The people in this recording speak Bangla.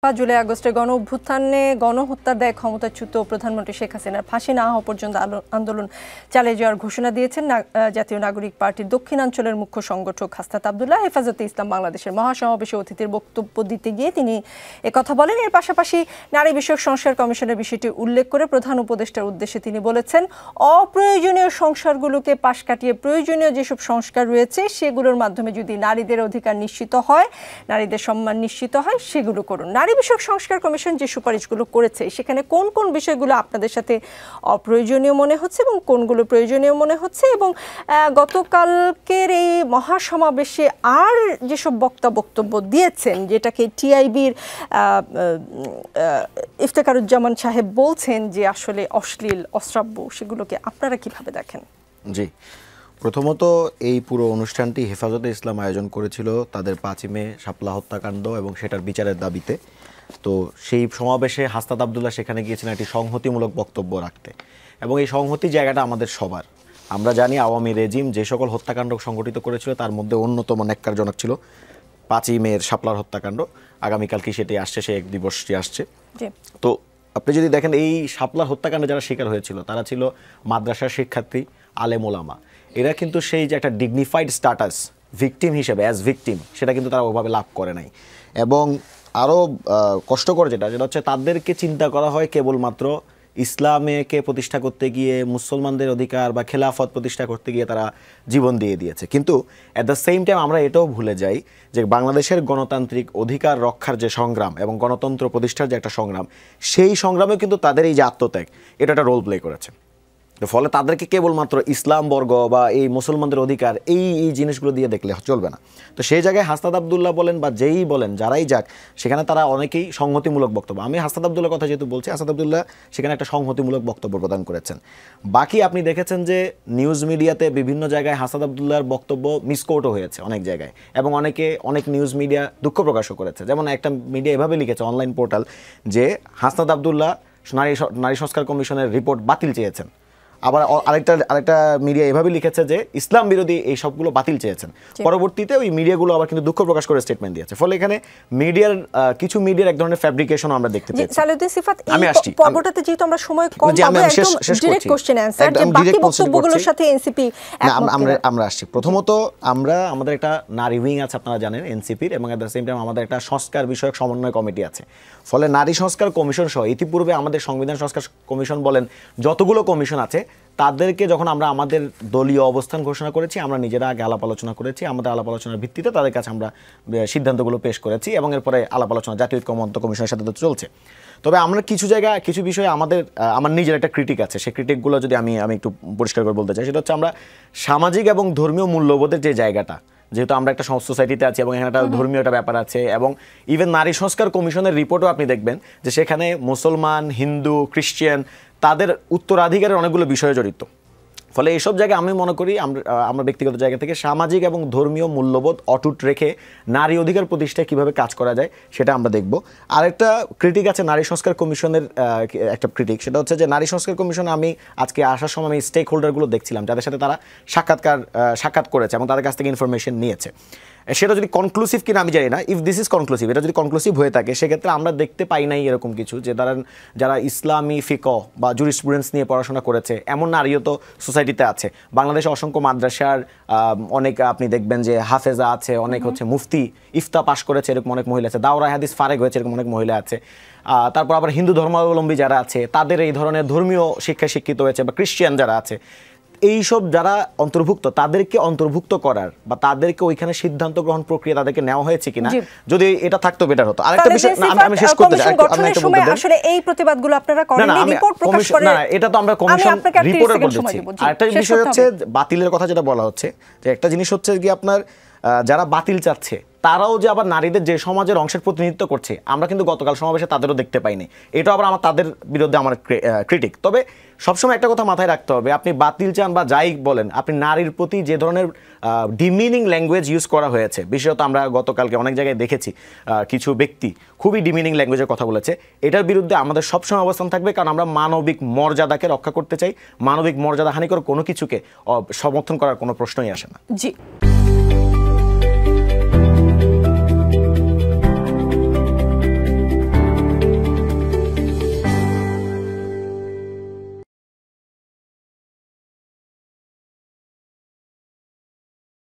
জুলাই আগস্টের গণ অভ্যুত্থানে গণহত্যার দায়ে ক্ষমতাচ্যুত প্রধানমন্ত্রী শেখ হাসিনার ফাঁসি না হওয়া পর্যন্ত আন্দোলন চালিয়ে যাওয়ার ঘোষণা দিয়েছেন জাতীয় নাগরিক পার্টির দক্ষিণাঞ্চলের মুখ্য সংগঠক হাসনাত আবদুল্লাহ। হেফাজতে ইসলাম বাংলাদেশের মহাসমাবেশে অতিথির বক্তব্য দিতে গিয়ে তিনি একথা বলেন। এর পাশাপাশি নারী বিষয়ক সংস্কার কমিশনের বিষয়টি উল্লেখ করে প্রধান উপদেষ্টার উদ্দেশ্যে তিনি বলেছেন, অপ্রয়োজনীয় সংস্কারগুলোকে পাশ কাটিয়ে প্রয়োজনীয় যেসব সংস্কার রয়েছে সেগুলোর মাধ্যমে যদি নারীদের অধিকার নিশ্চিত হয়, নারীদের সম্মান নিশ্চিত হয়, সেগুলো করুন। নারী বিষয়ক সংস্কার কমিশন যে সুপারিশগুলো করেছে সেখানে কোন কোন বিষয়গুলো আপনাদের সাথে অপ্রয়োজনীয় মনে হচ্ছে এবং কোনগুলো প্রয়োজনীয় মনে হচ্ছে, এবং গতকালকের এই মহাসমাবেশে আর যেসব বক্তব্য দিয়েছেন, যেটাকে টিআইবির ইফতেখারুজ্জামান সাহেব বলছেন যে আসলে অশ্লীল, অশ্রাব্য, সেগুলোকে আপনারা কিভাবে দেখেন? জি, প্রথমত এই পুরো অনুষ্ঠানটি হেফাজতে ইসলাম আয়োজন করেছিল তাদের 5ই মে শাপলা হত্যাকাণ্ড এবং সেটার বিচারের দাবিতে। তো সেই সমাবেশে হাসনাত আবদুল্লাহ সেখানে গিয়েছিলেন একটি সংহতিমূলক বক্তব্য রাখতে, এবং এই সংহতি জায়গাটা আমাদের সবার। আমরা জানি আওয়ামী রেজিম যে সকল হত্যাকাণ্ড সংগঠিত করেছিল তার মধ্যে অন্যতম ন্যাক্কারজনক ছিল 5ই মের শাপলার হত্যাকাণ্ড। আগামীকাল কি সেটি আসছে, সে এক দিবসটি আসছে। তো আপনি যদি দেখেন এই শাপলার হত্যাকাণ্ডে যারা শিকার হয়েছিল তারা ছিল মাদ্রাসার শিক্ষার্থী, আলেম ওলামা। এরা কিন্তু সেই যে একটা ডিগনিফাইড স্ট্যাটাস ভিকটিম হিসেবে অ্যাজ ভিকটিম, সেটা কিন্তু তারা ওভাবে লাভ করে নাই। এবং আরও কষ্টকর যেটা হচ্ছে তাদেরকে চিন্তা করা হয় কেবলমাত্র ইসলামকে প্রতিষ্ঠা করতে গিয়ে, মুসলমানদের অধিকার বা খেলাফত প্রতিষ্ঠা করতে গিয়ে তারা জীবন দিয়ে দিয়েছে। কিন্তু অ্যাট দ্য সেম টাইম আমরা এটাও ভুলে যাই যে বাংলাদেশের গণতান্ত্রিক অধিকার রক্ষার যে সংগ্রাম এবং গণতন্ত্র প্রতিষ্ঠার যে একটা সংগ্রাম, সেই সংগ্রামে কিন্তু তাদের এই যে আত্মত্যাগ, এটা একটা রোল প্লে করেছে। ফলে তাদেরকে কেবলমাত্র ইসলাম বর্গ বা এই মুসলমানদের অধিকার এই জিনিসগুলো দিয়ে দেখলে চলবে না। তো সেই জায়গায় হাসনাত আবদুল্লাহ বলেন বা যেই বলেন, যারাই যাক, সেখানে তারা অনেকেই সংহতিমূলক বক্তব্য, আমি হাসনাত আবদুল্লাহর কথা যেহেতু বলছি, হাসনাত আবদুল্লাহ সেখানে একটা সংহতিমূলক বক্তব্য প্রদান করেছেন। বাকি আপনি দেখেছেন যে নিউজ মিডিয়াতে বিভিন্ন জায়গায় হাসনাত আবদুল্লাহর বক্তব্য মিসকোটও হয়েছে অনেক জায়গায়, এবং অনেক নিউজ মিডিয়া দুঃখ প্রকাশও করেছে। যেমন একটা মিডিয়া এভাবে লিখেছে, অনলাইন পোর্টাল, যে হাসনাত আবদুল্লাহ নারী সংস্কার কমিশনের রিপোর্ট বাতিল চেয়েছেন। আবার আরেকটা মিডিয়া এভাবে লিখেছে যে ইসলাম বিরোধী এই সবগুলো বাতিল চেয়েছেন। পরবর্তীতে ওই মিডিয়াগুলো আবার কিন্তু দুঃখ প্রকাশ করে স্টেটমেন্ট দিয়েছে। ফলে এখানে কিছু মিডিয়ার এক ধরনের ফ্যাব্রিকেশন আমরা দেখতে পেয়েছি। সালেউদ্দিন সিফাত, আমি আসছি পর্বটাতে যেহেতু আমরা সময় কম পাবো, একদম ডাইরেক্ট কোশ্চেন অ্যানসার, যে বাকি বক্তব্যগুলোর সাথে এনসিপি আমরা আসছি। প্রথমত আমাদের একটা নারী উইং আছে, আপনারা জানেন, এনসিপির, এবং এট দ্য সেম টাইম আমাদের একটা সংস্কার বিষয়ক সমন্বয় কমিটি আছে। ফলে নারী সংস্কার কমিশন সহ ইতিপূর্বে আমাদের সংবিধান সংস্কার কমিশন বলেন, যতগুলো কমিশন আছে তাদেরকে যখন আমরা আমাদের দলীয় অবস্থান ঘোষণা করেছি, আমরা নিজেরা আগে আলাপ আলোচনা করেছি, আমাদের আলাপ আলোচনার ভিত্তিতে তাদের কাছে আমরা সিদ্ধান্তগুলো পেশ করেছি, এবং এরপরে আলাপ আলোচনা জাতীয় ঐক্যমত্য কমিশনের সাথে তো চলছে। তবে আমরা কিছু বিষয়ে আমার নিজের একটা ক্রিটিক আছে। সেই ক্রিটিকগুলো যদি আমি একটু পরিষ্কার করে বলতে চাই, সেটা হচ্ছে আমরা সামাজিক এবং ধর্মীয় মূল্যবোধের যে জায়গাটা, যেহেতু আমরা একটা সোসাইটিতে আছি এবং এখানে একটা ধর্মীয় একটা ব্যাপার আছে, এবং ইভেন নারী সংস্কার কমিশনের রিপোর্টও আপনি দেখবেন যে সেখানে মুসলমান, হিন্দু, খ্রিস্টান তাদের উত্তরাধিকারের অনেকগুলো বিষয় জড়িত। ফলে এইসব জায়গায় আমি মনে করি আমরা ব্যক্তিগত জায়গা থেকে সামাজিক এবং ধর্মীয় মূল্যবোধ অটুট রেখে নারী অধিকার প্রতিষ্ঠায় কীভাবে কাজ করা যায় সেটা আমরা দেখব। আরেকটা ক্রিটিক আছে নারী সংস্কার কমিশনের, একটা ক্রিটিক, সেটা হচ্ছে যে নারী সংস্কার কমিশনে আমি আজকে আসার সময় আমি স্টেক হোল্ডারগুলো দেখছিলাম যাদের সাথে তারা সাক্ষাৎ করেছে এবং তাদের কাছ থেকে ইনফরমেশন নিয়েছে। সেটা যদি কনক্লুসিভ কিনা আমি জানি না। ইফ দিস ইজ কনক্লুসিভ, এটা যদি কনক্লুসিভ হয়ে থাকে, সেক্ষেত্রে আমরা দেখতে পাই নাই এরকম কিছু যে যারা ইসলামী ফিকহ বা জুরিসপ্রুডেন্স নিয়ে পড়াশোনা করেছে এমন নারীও তো সোসাইটিতে আছে। বাংলাদেশে অসংখ্য মাদ্রাসার অনেক আপনি দেখবেন যে হাফেজা আছে, অনেক হচ্ছে মুফতি, ইফতা পাশ করেছে এরকম অনেক মহিলা আছে, দাওরা হাদিস ফারেক হয়েছে এরকম অনেক মহিলা আছে। তারপর আবার হিন্দু ধর্মাবলম্বী যারা আছে তাদের এই ধরনের ধর্মীয় শিক্ষায় শিক্ষিত হয়েছে, বা খ্রিস্টান যারা আছে, এইসব যারা অন্তর্ভুক্ত তাদেরকে অন্তর্ভুক্ত করার বা তাদেরকে ওইখানে সিদ্ধান্ত গ্রহণ প্রক্রিয়া তাদেরকে নেওয়া হয়েছে কিনা, যদি এটা থাকতো বেটার হতো। আরেকটা বিষয় আমি শেষ করতে চাই, আসলে এই প্রতিবাদগুলো আপনারা করেননি, রিপোর্ট প্রকাশ করে না, এটা তো আমরা কমিশন রিপোর্টে বলছি। আরেকটা বিষয় হচ্ছে বাতিলের কথা যেটা বলা হচ্ছে, যে একটা জিনিস হচ্ছে কি আপনার যারা বাতিল চাচ্ছে তারাও যে আবার নারীদের যে সমাজের অংশের প্রতিনিধিত্ব করছে, আমরা কিন্তু গতকাল সমাবেশে তাদেরও দেখতে পাইনি। এটা আবার তাদের বিরুদ্ধে আমার ক্রিটিক। তবে সবসময় একটা কথা মাথায় রাখতে হবে, আপনি বাতিল চান বা যাই বলেন, আপনি নারীর প্রতি যে ধরনের ডিমিনিং ল্যাঙ্গুয়েজ ইউজ করা হয়েছে, বিশেষত আমরা গতকালকে অনেক জায়গায় দেখেছি কিছু ব্যক্তি খুবই ডিমিনিং ল্যাঙ্গুয়েজের কথা বলেছে, এটার বিরুদ্ধে আমাদের সবসময় অবস্থান থাকবে, কারণ আমরা মানবিক মর্যাদাকে রক্ষা করতে চাই। মানবিক মর্যাদা হানিকর কোনো কিছুকে সমর্থন করার কোনো প্রশ্নই আসে না। জি।